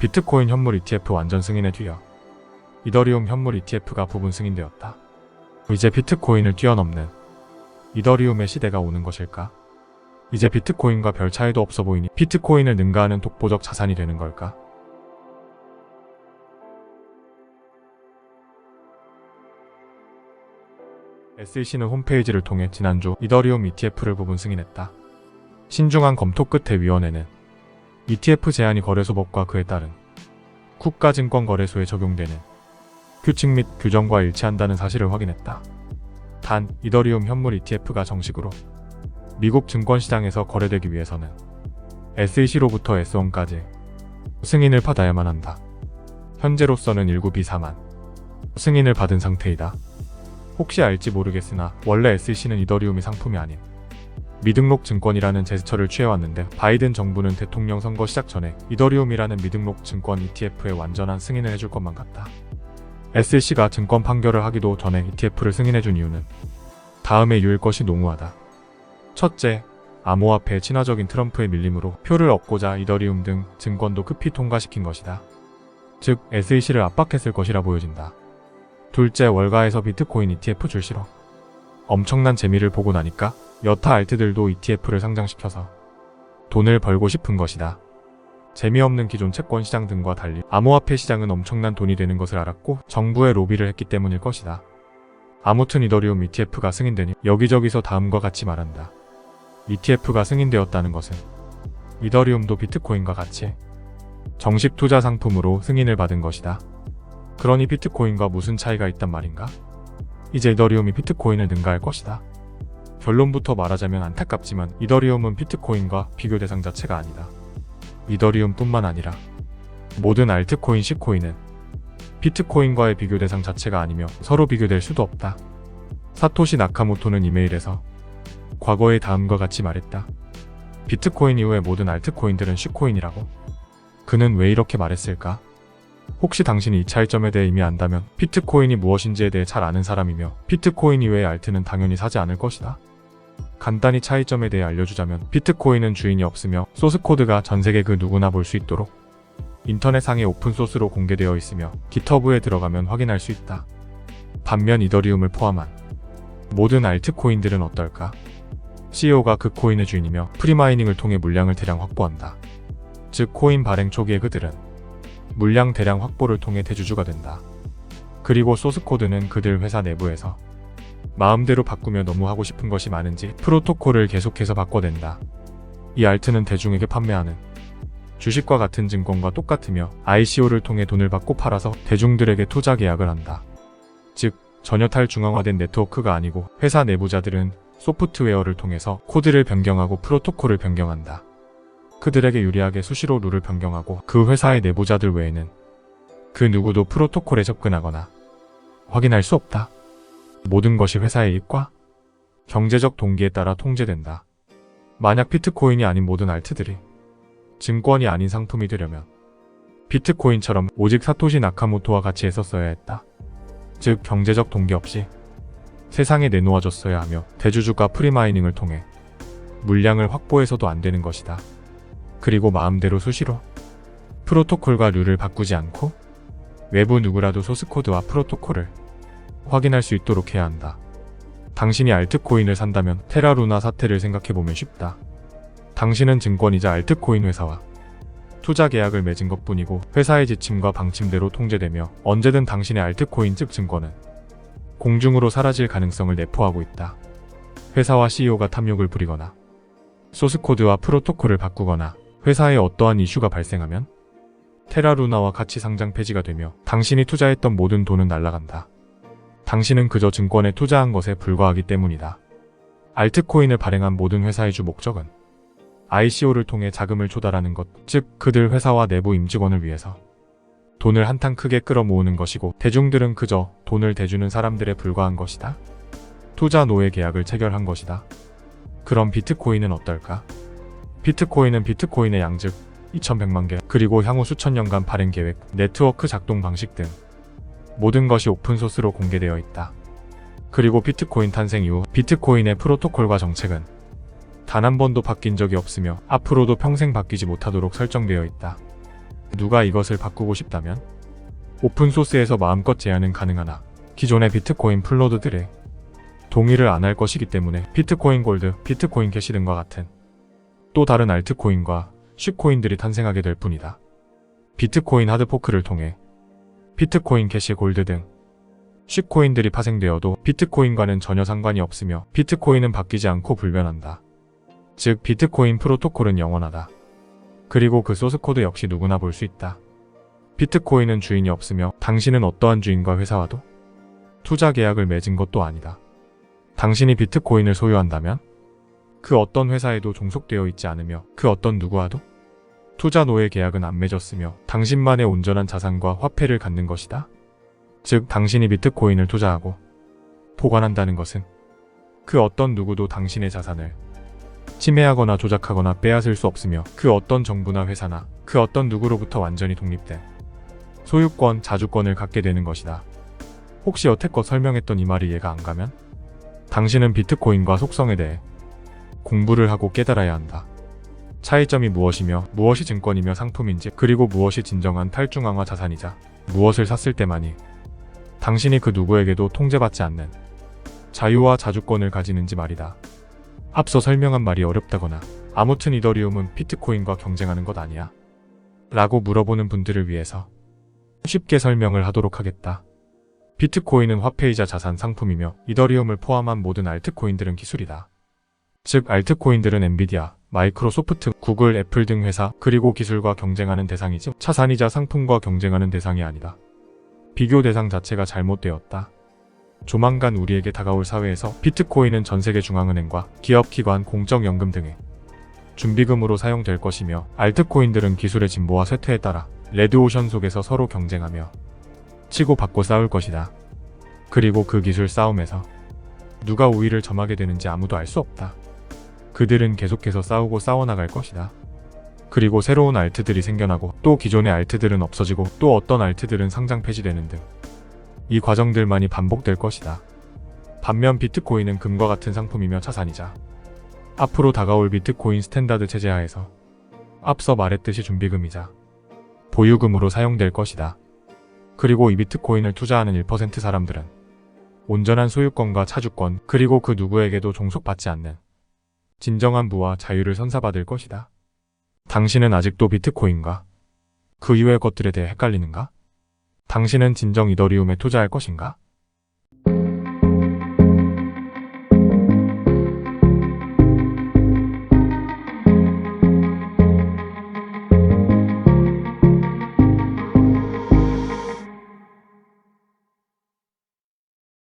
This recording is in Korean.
비트코인 현물 ETF 완전 승인에 뒤어 이더리움 현물 ETF가 부분 승인되었다. 이제 비트코인을 뛰어넘는 이더리움의 시대가 오는 것일까? 이제 비트코인과 별 차이도 없어 보이니 비트코인을 능가하는 독보적 자산이 되는 걸까? SEC는 홈페이지를 통해 지난주 이더리움 ETF를 부분 승인했다. 신중한 검토 끝에 위원회는 ETF 제한이 거래소법과 그에 따른 국가증권거래소에 적용되는 규칙 및 규정과 일치한다는 사실을 확인했다. 단, 이더리움 현물 ETF가 정식으로 미국 증권시장에서 거래되기 위해서는 SEC로부터 S1까지 승인을 받아야만 한다. 현재로서는 19B4만 승인을 받은 상태이다. 혹시 알지 모르겠으나 원래 SEC는 이더리움이 상품이 아닌 미등록 증권이라는 제스처를 취해왔는데 바이든 정부는 대통령 선거 시작 전에 이더리움이라는 미등록 증권 ETF에 완전한 승인을 해줄 것만 같다. SEC가 증권 판결을 하기도 전에 ETF를 승인해준 이유는 다음의 이유일 것이 농후하다. 첫째, 암호화폐 친화적인 트럼프의 밀림으로 표를 얻고자 이더리움 등 증권도 급히 통과시킨 것이다. 즉, SEC를 압박했을 것이라 보여진다. 둘째, 월가에서 비트코인 ETF 출시로 엄청난 재미를 보고 나니까 여타 알트들도 ETF를 상장시켜서 돈을 벌고 싶은 것이다. 재미없는 기존 채권 시장 등과 달리 암호화폐 시장은 엄청난 돈이 되는 것을 알았고 정부에 로비를 했기 때문일 것이다. 아무튼 이더리움 ETF가 승인되니 여기저기서 다음과 같이 말한다. ETF가 승인되었다는 것은 이더리움도 비트코인과 같이 정식 투자 상품으로 승인을 받은 것이다. 그러니 비트코인과 무슨 차이가 있단 말인가? 이제 이더리움이 비트코인을 능가할 것이다. 결론부터 말하자면 안타깝지만 이더리움은 비트코인과 비교 대상 자체가 아니다. 이더리움뿐만 아니라 모든 알트코인, C코인은 비트코인과의 비교 대상 자체가 아니며 서로 비교될 수도 없다. 사토시 나카모토는 이메일에서 과거에 다음과 같이 말했다. 비트코인 이후의 모든 알트코인들은 C코인이라고. 그는 왜 이렇게 말했을까? 혹시 당신이 이 차이점에 대해 이미 안다면 비트코인이 무엇인지에 대해 잘 아는 사람이며 비트코인 이외의 알트는 당연히 사지 않을 것이다. 간단히 차이점에 대해 알려주자면 비트코인은 주인이 없으며 소스코드가 전세계 그 누구나 볼 수 있도록 인터넷상에 오픈소스로 공개되어 있으며 깃허브에 들어가면 확인할 수 있다. 반면 이더리움을 포함한 모든 알트코인들은 어떨까? CEO가 그 코인의 주인이며 프리마이닝을 통해 물량을 대량 확보한다. 즉 코인 발행 초기에 그들은 물량 대량 확보를 통해 대주주가 된다. 그리고 소스코드는 그들 회사 내부에서 마음대로 바꾸며 너무 하고 싶은 것이 많은지 프로토콜을 계속해서 바꿔댄다. 이 알트는 대중에게 판매하는 주식과 같은 증권과 똑같으며 ICO를 통해 돈을 받고 팔아서 대중들에게 투자 계약을 한다. 즉 전혀 탈중앙화된 네트워크가 아니고 회사 내부자들은 소프트웨어를 통해서 코드를 변경하고 프로토콜을 변경한다. 그들에게 유리하게 수시로 룰을 변경하고 그 회사의 내부자들 외에는 그 누구도 프로토콜에 접근하거나 확인할 수 없다. 모든 것이 회사의 이익과 경제적 동기에 따라 통제된다. 만약 비트코인이 아닌 모든 알트들이 증권이 아닌 상품이 되려면 비트코인처럼 오직 사토시 나카모토와 같이 했었어야 했다. 즉 경제적 동기 없이 세상에 내놓아줬어야 하며 대주주가 프리마이닝을 통해 물량을 확보해서도 안 되는 것이다. 그리고 마음대로 수시로 프로토콜과 룰을 바꾸지 않고 외부 누구라도 소스코드와 프로토콜을 확인할 수 있도록 해야 한다. 당신이 알트코인을 산다면 테라루나 사태를 생각해보면 쉽다. 당신은 증권이자 알트코인 회사와 투자 계약을 맺은 것뿐이고 회사의 지침과 방침대로 통제되며 언제든 당신의 알트코인 즉 증권은 공중으로 사라질 가능성을 내포하고 있다. 회사와 CEO가 탐욕을 부리거나 소스코드와 프로토콜을 바꾸거나 회사에 어떠한 이슈가 발생하면 테라루나와 같이 상장 폐지가 되며 당신이 투자했던 모든 돈은 날아간다. 당신은 그저 증권에 투자한 것에 불과하기 때문이다. 알트코인을 발행한 모든 회사의 주 목적은 ICO를 통해 자금을 조달하는 것, 즉 그들 회사와 내부 임직원을 위해서 돈을 한탕 크게 끌어모으는 것이고 대중들은 그저 돈을 대주는 사람들에 불과한 것이다. 투자 노예 계약을 체결한 것이다. 그럼 비트코인은 어떨까? 비트코인은 비트코인의 양 즉 2100만 개, 그리고 향후 수천 년간 발행 계획, 네트워크 작동 방식 등 모든 것이 오픈소스로 공개되어 있다. 그리고 비트코인 탄생 이후 비트코인의 프로토콜과 정책은 단 한 번도 바뀐 적이 없으며 앞으로도 평생 바뀌지 못하도록 설정되어 있다. 누가 이것을 바꾸고 싶다면 오픈소스에서 마음껏 제한은 가능하나 기존의 비트코인 플로드들의 동의를 안 할 것이기 때문에 비트코인 골드, 비트코인 캐시 등과 같은 또 다른 알트코인과 쉿코인들이 탄생하게 될 뿐이다. 비트코인 하드포크를 통해 비트코인 캐시 골드 등 쉿코인들이 파생되어도 비트코인과는 전혀 상관이 없으며 비트코인은 바뀌지 않고 불변한다. 즉 비트코인 프로토콜은 영원하다. 그리고 그 소스코드 역시 누구나 볼 수 있다. 비트코인은 주인이 없으며 당신은 어떠한 주인과 회사와도 투자 계약을 맺은 것도 아니다. 당신이 비트코인을 소유한다면 그 어떤 회사에도 종속되어 있지 않으며 그 어떤 누구와도 투자 노예 계약은 안 맺었으며 당신만의 온전한 자산과 화폐를 갖는 것이다. 즉 당신이 비트코인을 투자하고 보관한다는 것은 그 어떤 누구도 당신의 자산을 침해하거나 조작하거나 빼앗을 수 없으며 그 어떤 정부나 회사나 그 어떤 누구로부터 완전히 독립된 소유권, 자주권을 갖게 되는 것이다. 혹시 여태껏 설명했던 이 말이 이해가 안 가면 당신은 비트코인과 속성에 대해 공부를 하고 깨달아야 한다. 차이점이 무엇이며 무엇이 증권이며 상품인지 그리고 무엇이 진정한 탈중앙화 자산이자 무엇을 샀을 때만이 당신이 그 누구에게도 통제받지 않는 자유와 자주권을 가지는지 말이다. 앞서 설명한 말이 어렵다거나 아무튼 이더리움은 비트코인과 경쟁하는 것 아니야? 라고 물어보는 분들을 위해서 쉽게 설명을 하도록 하겠다. 비트코인은 화폐이자 자산 상품이며 이더리움을 포함한 모든 알트코인들은 기술이다. 즉 알트코인들은 엔비디아, 마이크로소프트, 구글, 애플 등 회사 그리고 기술과 경쟁하는 대상이지 자산이자 상품과 경쟁하는 대상이 아니다. 비교 대상 자체가 잘못되었다. 조만간 우리에게 다가올 사회에서 비트코인은 전세계 중앙은행과 기업기관, 공적연금 등의 준비금으로 사용될 것이며 알트코인들은 기술의 진보와 쇠퇴에 따라 레드오션 속에서 서로 경쟁하며 치고받고 싸울 것이다. 그리고 그 기술 싸움에서 누가 우위를 점하게 되는지 아무도 알 수 없다. 그들은 계속해서 싸우고 싸워나갈 것이다. 그리고 새로운 알트들이 생겨나고 또 기존의 알트들은 없어지고 또 어떤 알트들은 상장 폐지되는 등 이 과정들만이 반복될 것이다. 반면 비트코인은 금과 같은 상품이며 자산이자 앞으로 다가올 비트코인 스탠다드 체제 하에서 앞서 말했듯이 준비금이자 보유금으로 사용될 것이다. 그리고 이 비트코인을 투자하는 1% 사람들은 온전한 소유권과 차주권 그리고 그 누구에게도 종속받지 않는 진정한 부와 자유를 선사받을 것이다. 당신은 아직도 비트코인과 그 이외의 것들에 대해 헷갈리는가? 당신은 진정 이더리움에 투자할 것인가?